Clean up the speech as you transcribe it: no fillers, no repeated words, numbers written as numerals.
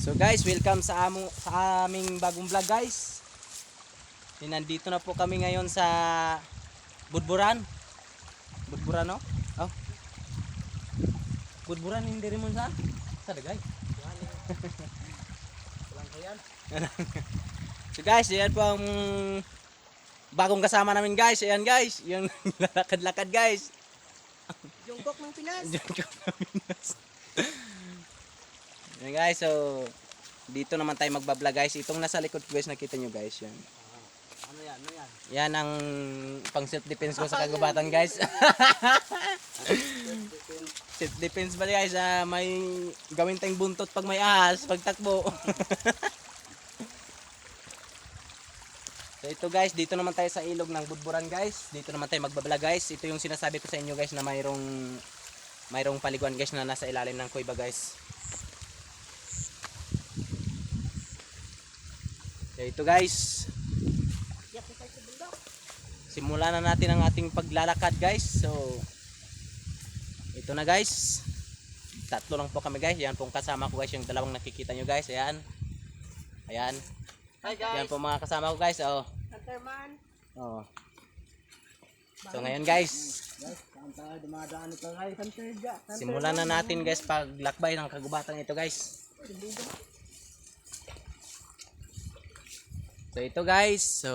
So guys, welcome sa aming bagong vlog guys. Nandito na po kami ngayon sa Budburan. Budburan no? Oh. Budburan hindi rin mo sa dagay. So guys, yan po ang bagong kasama namin guys. Ayan guys, yung lakad-lakad guys. Jungkook ng Pinas. Jungkook ng Pinas. Yan guys, so dito naman tayo magbablog guys. Itong nasa likod guys, nakita nyo guys yan. Ano yan? Ano yan? Yan ang pang self defense ko sa kagubatan guys. Self defense ba guys? May gawin tayong buntot pag may ahas, pag takbo. So ito guys, dito naman tayo sa ilog ng Budburan guys. Dito naman tayo magbablog guys. Ito yung sinasabi ko sa inyo guys na mayroong paliguan guys na nasa ilalim ng kuweba guys. So ito guys, simulan na natin ang ating paglalakad guys. So ito na guys, tatlo lang po kami guys. Yan pong kasama ko guys, yung dalawang nakikita nyo guys. Ayan, ayan. Hi guys. Yan po mga kasama ko guys. Oh. Hunterman. Oh. So ngayon guys, simulan na natin guys paglakbay ng kagubatan ito guys. So ito guys, so